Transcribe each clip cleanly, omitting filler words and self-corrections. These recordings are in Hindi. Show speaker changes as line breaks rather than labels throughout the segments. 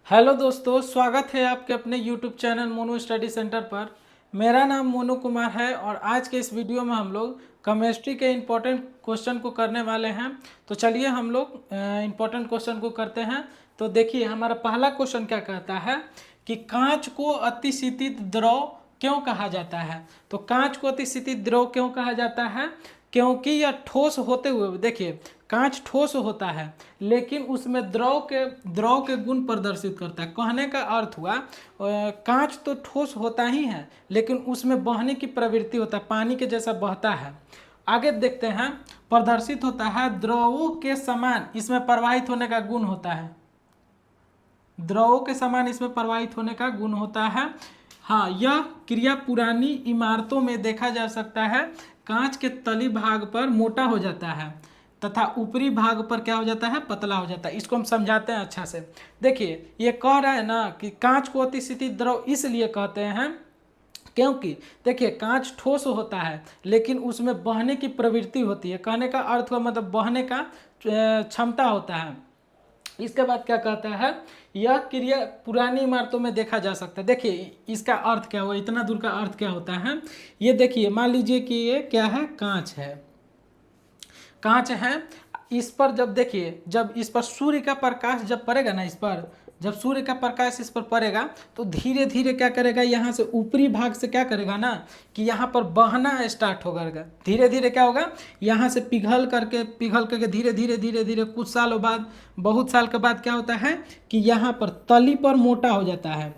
हेलो दोस्तों, स्वागत है आपके अपने YouTube channel Monu study centre पर। मेरा नाम मोनू कुमार है और आज के इस वीडियो में हम लोग केमिस्ट्री के इम्पोर्टेंट क्वेश्चन को करने वाले हैं। तो चलिए हम लोग इम्पोर्टेंट क्वेश्चन को करते हैं। तो देखिए हमारा पहला क्वेश्चन क्या कहता है कि कांच को अतिशीतित द्रव क्यों कहा जाता है। तो कांच को अतिशीतित द्रव क्यों कहा जाता है, क्योंकि यह ठोस होते हुए, देखिए कांच ठोस होता है लेकिन उसमें द्रव के गुण प्रदर्शित करता है। कहने का अर्थ हुआ कांच तो ठोस होता ही है लेकिन उसमें बहने की प्रवृत्ति होता है, पानी के जैसा बहता है। आगे देखते हैं, प्रदर्शित होता है द्रवों के समान इसमें प्रवाहित होने का गुण होता है। द्रवों के समान इसमें प्रवाहित होने का गुण होता है। हाँ, यह क्रिया पुरानी इमारतों में देखा जा सकता है। कांच के तली भाग पर मोटा हो जाता है तथा ऊपरी भाग पर क्या हो जाता है, पतला हो जाता है। इसको हम समझाते हैं अच्छा से। देखिए ये कह रहा है ना कि कांच को अतिशीतित द्रव इसलिए कहते हैं क्योंकि देखिए कांच ठोस होता है लेकिन उसमें बहने की प्रवृत्ति होती है। कहने का अर्थ हुआ मतलब बहने का क्षमता होता है। इसके बाद क्या कहता है, यह क्रिया पुरानी इमारतों में देखा जा सकता है। देखिए इसका अर्थ क्या हुआ, इतना दूर का अर्थ क्या होता है। ये देखिए मान लीजिए कि ये क्या है, कांच है। कांच है, इस पर जब देखिए जब इस पर सूर्य का प्रकाश जब पड़ेगा ना, इस पर जब सूर्य का प्रकाश इस पर पड़ेगा तो धीरे धीरे क्या करेगा, यहाँ से ऊपरी भाग से क्या करेगा ना कि यहाँ पर बहना स्टार्ट होगा। धीरे धीरे क्या होगा, यहाँ से पिघल करके धीरे धीरे धीरे धीरे कुछ सालों बाद, बहुत साल के बाद क्या होता है कि यहाँ पर तली पर मोटा हो जाता है।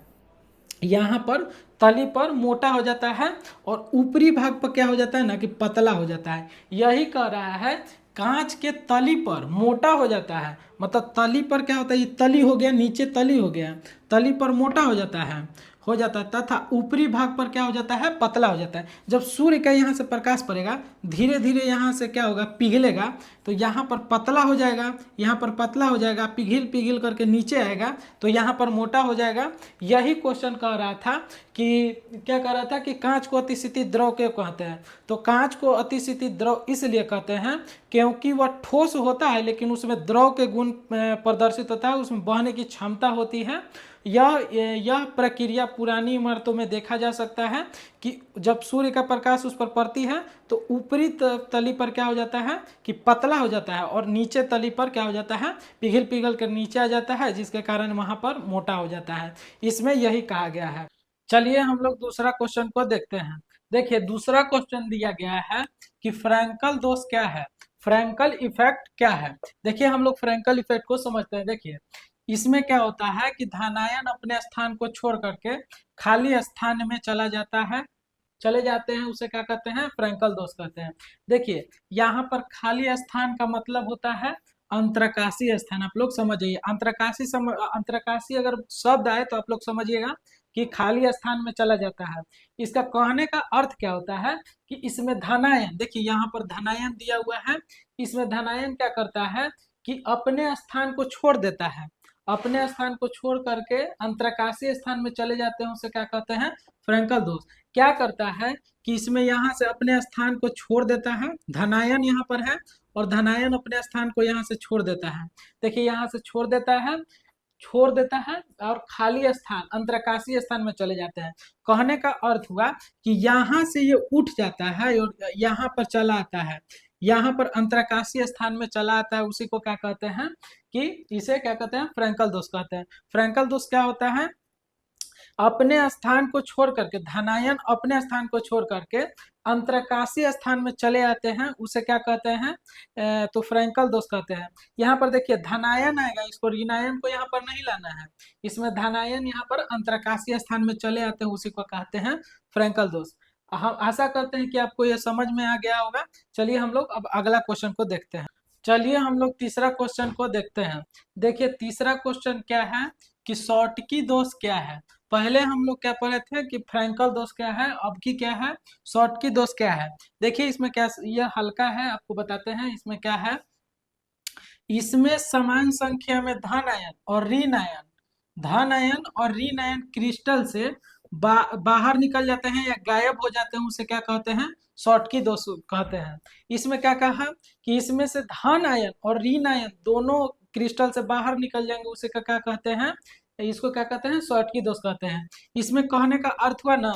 यहाँ पर तली पर मोटा हो जाता है और ऊपरी भाग पर क्या हो जाता है ना कि पतला हो जाता है। यही कह रहा है कांच के तली पर मोटा हो जाता है, मतलब तली पर क्या होता है, ये तली हो गया, नीचे तली हो गया, तली पर मोटा हो जाता है तथा ऊपरी भाग पर क्या हो जाता है, पतला हो जाता है। जब सूर्य का यहाँ से प्रकाश पड़ेगा धीरे धीरे यहाँ से क्या होगा, पिघलेगा, तो यहाँ पर पतला हो जाएगा, यहाँ पर पतला हो जाएगा, पिघल पिघल करके नीचे आएगा तो यहाँ पर मोटा हो जाएगा। यही क्वेश्चन कह रहा था कि क्या कह रहा था कि कांच को अतिशीतित द्रव क्यों कहते हैं। तो कांच को अतिशीतित द्रव इसलिए कहते हैं क्योंकि वह ठोस होता है लेकिन उसमें द्रव के गुण प्रदर्शित होता है, उसमें बहने की क्षमता होती है। यह प्रक्रिया पुरानी इमारतों में देखा जा सकता है कि जब सूर्य का प्रकाश उस पर पड़ती है तो ऊपरी तली पर क्या हो जाता है कि पतला हो जाता है और नीचे तली पर क्या हो जाता है, पिघल पिघल कर नीचे आ जाता है, जिसके कारण वहां पर मोटा हो जाता है। इसमें यही कहा गया है। चलिए हम लोग दूसरा क्वेश्चन को देखते हैं। देखिए दूसरा क्वेश्चन दिया गया है कि फ्रैंकल दोष क्या है, फ्रैंकल इफेक्ट क्या है। देखिए हम लोग फ्रैंकल इफेक्ट को समझते हैं। देखिए इसमें क्या होता है कि धनायन अपने स्थान को छोड़ करके खाली स्थान में चले जाते हैं, उसे क्या कहते हैं, फ्रैंकल दोष कहते हैं। देखिए यहाँ पर खाली स्थान का मतलब होता है अंतरकाशीय स्थान। आप लोग समझिए अंतरकाशी अगर शब्द आए तो आप लोग समझिएगा कि खाली स्थान में चला जाता है। इसका कहने का अर्थ क्या होता है कि इसमें धनायन, देखिए यहाँ पर धनायन दिया हुआ है, इसमें धनायन क्या करता है कि अपने स्थान को छोड़ देता है, अपने स्थान को छोड़ करके अंतरकाशीय स्थान में चले जाते हैं, उसे क्या कहते हैं, फ्रैंकल दोष। क्या करता है कि इसमें यहाँ से अपने स्थान को छोड़ देता है, धनायन यहाँ पर है और धनायन अपने स्थान को यहाँ से छोड़ देता है। देखिए यहाँ से छोड़ देता है और खाली स्थान अंतरकाशीय स्थान में चले जाते हैं। कहने का अर्थ हुआ कि यहाँ से ये उठ जाता है और यहाँ पर चला आता है, यहाँ पर अंतरकाशीय स्थान में चला आता है, उसी को क्या कहते हैं कि इसे क्या कहते हैं, फ्रैंकल दोष कहते हैं। फ्रैंकल दोष क्या होता है, अपने स्थान को छोड़ करके, धनायन अपने स्थान को छोड़ करके अंतरकाशीय स्थान में चले आते हैं, उसे क्या कहते हैं, तो फ्रैंकल दोष कहते हैं। यहाँ पर देखिए धनायन आएगा, इसको ऋणायन को यहाँ पर नहीं लाना है, इसमें धनायन यहाँ पर अंतरकाशीय स्थान में चले आते हैं, उसी को कहते हैं फ्रैंकल दोष। हम आशा करते हैं कि आपको यह समझ में आ गया होगा। चलिए हम लोग अब अगला क्वेश्चन को देखते हैं। चलिए हम लोग तीसरा क्वेश्चन को देखते हैं। देखिए तीसरा क्वेश्चन क्या है कि शॉर्टकी दोष क्या है। पहले हम लोग क्या पढ़े थे कि फ्रैंकल दोष क्या है, अब की क्या है, शॉर्टकी दोष क्या है। देखिए इसमें क्या, यह हल्का है, आपको बताते हैं इसमें क्या है। इसमें समान संख्या में धन आयन और ऋण आयन क्रिस्टल से बाहर निकल जाते हैं या गायब हो जाते हैं, उसे क्या कहते हैं, शॉर्टकी दोष कहते हैं। इसमें क्या कहा कि इसमें से धन आयन और ऋण आयन दोनों क्रिस्टल से बाहर निकल जाएंगे, उसे क्या कहते हैं, इसको क्या कहते हैं, शॉर्टकी दोष कहते हैं। इसमें कहने का अर्थ हुआ ना,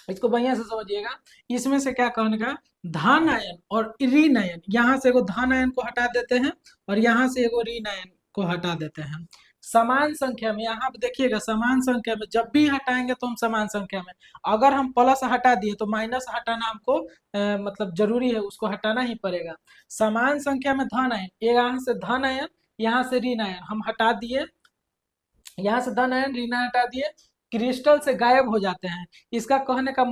इसको बढ़िया से समझिएगा। इसमें से क्या कहने का, धन आयन और ऋण आयन, यहाँ से एगो धन आयन को हटा देते हैं और यहाँ से एगो ऋण आयन को हटा देते हैं। समान संख्या में, यहाँ पे देखिएगा, समान संख्या में जब भी हटाएंगे तो हम समान संख्या में, अगर हम प्लस हटा दिए तो माइनस हटाना हमको मतलब जरूरी है, उसको हटाना ही पड़ेगा। समान संख्या में धन आयन, यहाँ से धन आयन, यहाँ से ऋण आयन हम हटा दिए, यहाँ से धन आयन ऋण आयन हटा दिए, क्रिस्टल से गायब हो जाते हैं। इसका कहने का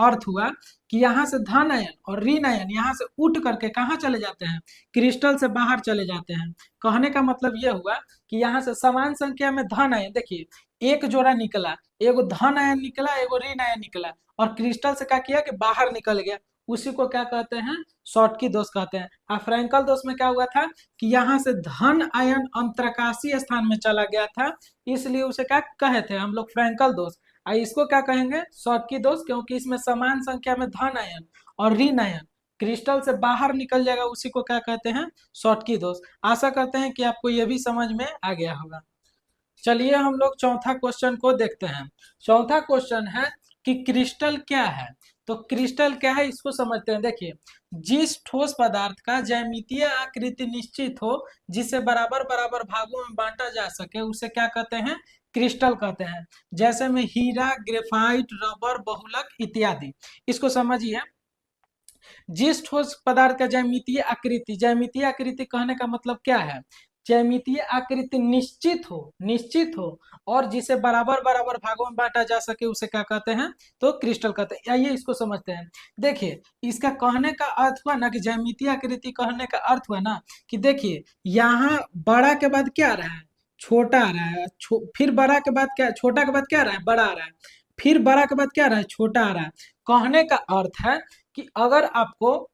अर्थ हुआ कि यहाँ से धन आयन और ऋण आयन यहाँ से उठ करके कहाँ चले जाते हैं, क्रिस्टल से बाहर चले जाते हैं। कहने का मतलब यह हुआ कि यहाँ से समान संख्या में धन आयन, देखिए एक जोड़ा निकला, एगो धन आयन निकला, एगो ऋण आयन निकला, और क्रिस्टल से क्या किया कि बाहर निकल गया, उसी को क्या कहते हैं, शॉर्टकी दोष कहते हैं। और फ्रैंकल दोष में क्या हुआ था कि यहाँ से धन आयन अंतरकाशीय स्थान में चला गया था, इसलिए उसे क्या कहे थे हम लोग, फ्रैंकल दोष। और इसको क्या कहेंगे, शॉर्टकी दोष, क्योंकि इसमें समान संख्या में धन आयन और ऋण आयन क्रिस्टल से बाहर निकल जाएगा, उसी को क्या कहते हैं, शॉर्टकी दोष। आशा करते हैं कि आपको यह भी समझ में आ गया होगा। चलिए हम लोग चौथा क्वेश्चन को देखते हैं। चौथा क्वेश्चन है कि क्रिस्टल क्या है। तो क्रिस्टल क्या है इसको समझते हैं। देखिए, जिस ठोस पदार्थ का ज्यामितीय आकृति निश्चित हो, जिसे बराबर बराबर भागों में बांटा जा सके, उसे क्या कहते हैं, क्रिस्टल कहते हैं। जैसे में हीरा, ग्रेफाइट, रबर, बहुलक इत्यादि। इसको समझिए, जिस ठोस पदार्थ का ज्यामितीय आकृति कहने का मतलब क्या है, ज्यामितीय आकृति निश्चित हो और जिसे बराबर बराबर भागों में बांटा जा सके, उसे क्या कहते हैं, तो क्रिस्टल कहते हैं। आइए इसको समझते हैं। देखिए, इसका कहने का अर्थ हुआ ना कि ज्यामितीय आकृति कहने का अर्थ हुआ ना कि देखिए, यहाँ बड़ा के बाद क्या आ रहा है, छोटा आ रहा है, फिर बड़ा के बाद क्या, छोटा के बाद क्या आ रहा है, बड़ा आ रहा है, फिर बड़ा के बाद क्या आ रहा है, छोटा आ रहा है। कहने का अर्थ है कि अगर आपको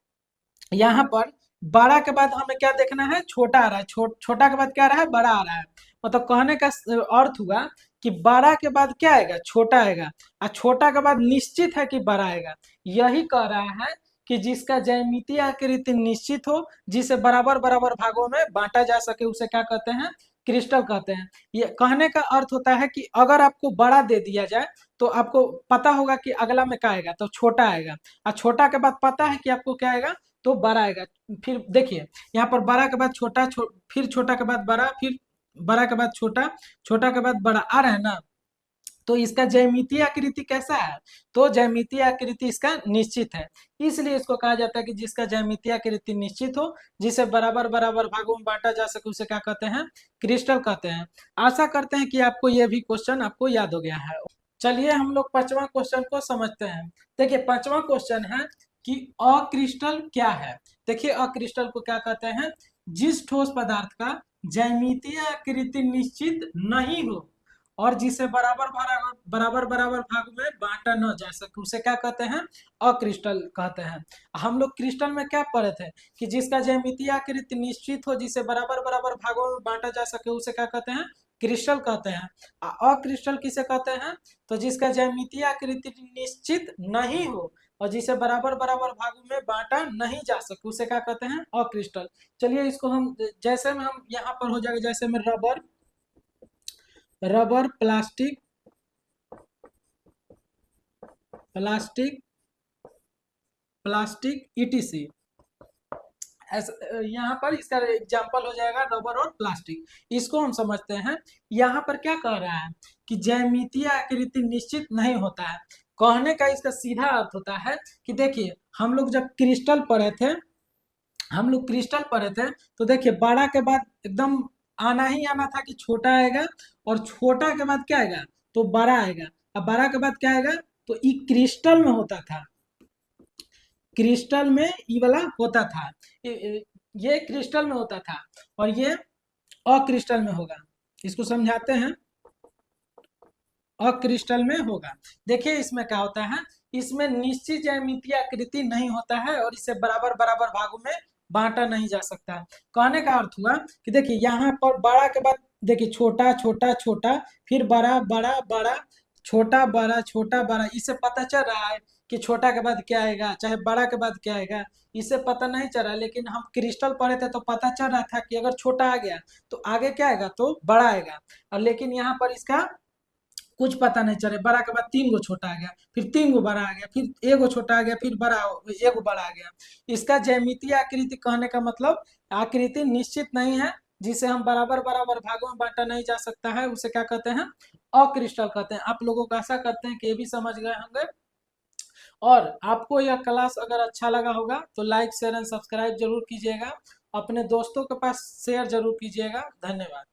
यहाँ पर बड़ा के बाद हमें क्या देखना है, छोटा आ रहा है, छोटा के बाद क्या आ रहा है, बड़ा आ रहा है। मतलब कहने का अर्थ हुआ कि बड़ा के बाद क्या आएगा, छोटा आएगा, और छोटा के बाद निश्चित है कि बड़ा आएगा। यही कह रहा है कि जिसका ज्यामितीय आकृति निश्चित हो, जिसे बराबर बराबर भागों में बांटा जा सके, उसे क्या कहते हैं, क्रिस्टल कहते हैं। ये कहने का अर्थ होता है कि अगर आपको बड़ा दे दिया जाए तो आपको पता होगा कि अगला में क्या आएगा, तो छोटा आएगा, और छोटा के बाद पता है कि आपको क्या आएगा, तो बड़ा आएगा। फिर देखिए, यहाँ पर बड़ा के बाद छोटा, फिर छोटा के बाद बड़ा, फिर बड़ा के बाद छोटा, छोटा के बाद बड़ा आ रहा है ना। तो इसका ज्यामितीय आकृति कैसा है, तो ज्यामितीय आकृति इसका निश्चित है, इसलिए इसको कहा जाता है कि जिसका ज्यामितीय आकृति निश्चित हो, जिसे बराबर बराबर भागों में बांटा जा सके, उसे क्या कहते हैं, क्रिस्टल कहते हैं। आशा करते हैं कि आपको यह भी क्वेश्चन आपको याद हो गया है। चलिए हम लोग पांचवा क्वेश्चन को समझते हैं। देखिए, पांचवा क्वेश्चन है कि अक्रिस्टल क्या है। देखिए, अक्रिस्टल को क्या कहते हैं, जिस ठोस पदार्थ का ज्यामितीय आकृति निश्चित नहीं हो और जिसे बराबर बराबर भाग में बांटा न जा सके, उसे क्या कहते हैं, अक्रिस्टल कहते हैं। हम लोग क्रिस्टल में क्या पढ़े थे कि जिसका ज्यामितीय आकृति निश्चित हो, जिसे बराबर बराबर भागों में बांटा जा सके, उसे क्या कहते हैं, क्रिस्टल कहते हैं। अक्रिस्टल किसे कहते हैं, तो जिसका ज्यामितीय आकृति निश्चित नहीं हो और जिसे बराबर बराबर भागों में बांटा नहीं जा सके, उसे क्या कहते हैं, अक्रिस्टल। चलिए इसको हम जैसे में हम यहाँ पर हो जाएगा, जैसे में रबर, प्लास्टिक ईटीसी, यहाँ पर इसका एग्जाम्पल हो जाएगा रबर और प्लास्टिक। इसको हम समझते हैं। यहाँ पर क्या कह रहा है कि ज्यामितीय आकृति निश्चित नहीं होता है। कहने का इसका सीधा अर्थ होता है कि देखिए, हम लोग जब क्रिस्टल पढ़े थे तो देखिए, बड़ा के बाद एकदम आना ही आना था कि छोटा आएगा, और छोटा के बाद क्या आएगा, तो बड़ा आएगा, अब बड़ा के बाद क्या आएगा, तो ये क्रिस्टल में होता था, क्रिस्टल में ये वाला होता था, ये क्रिस्टल में होता था और ये अक्रिस्टल में होगा। इसको समझाते हैं, अक्रिस्टल में होगा। देखिए इसमें क्या होता है, इसमें निश्चित ज्यामितीय आकृति नहीं होता है और इसे बराबर बराबर भागों में बांटा नहीं जा सकता। कहने का अर्थ हुआ कि देखिए, यहाँ पर बड़ा के बाद देखिए, छोटा छोटा छोटा, फिर बड़ा बड़ा बड़ा, छोटा बड़ा छोटा बड़ा, इससे पता चल रहा है कि छोटा के बाद क्या आएगा, चाहे बड़ा के बाद क्या आएगा, इसे पता नहीं चला। लेकिन हम क्रिस्टल पढ़े थे तो पता चल रहा था कि अगर छोटा आ गया तो आगे क्या आएगा, तो बड़ा आएगा। और लेकिन यहाँ पर इसका कुछ पता नहीं चले, बड़ा के बाद 3 गो छोटा आ गया, फिर 3 गो बड़ा आ गया, फिर एगो छोटा आ गया, फिर बड़ा एगो बड़ा आ गया। इसका ज्यामितीय आकृति कहने का मतलब आकृति निश्चित नहीं है, जिसे हम बराबर बराबर भागों में बांटा नहीं जा सकता है, उसे क्या कहते हैं, अक्रिस्टल कहते हैं। आप लोगों को आशा करते हैं कि ये भी समझ गए होंगे। और आपको यह क्लास अगर अच्छा लगा होगा तो लाइक शेयर एंड सब्सक्राइब जरूर कीजिएगा, अपने दोस्तों के पास शेयर जरूर कीजिएगा। धन्यवाद।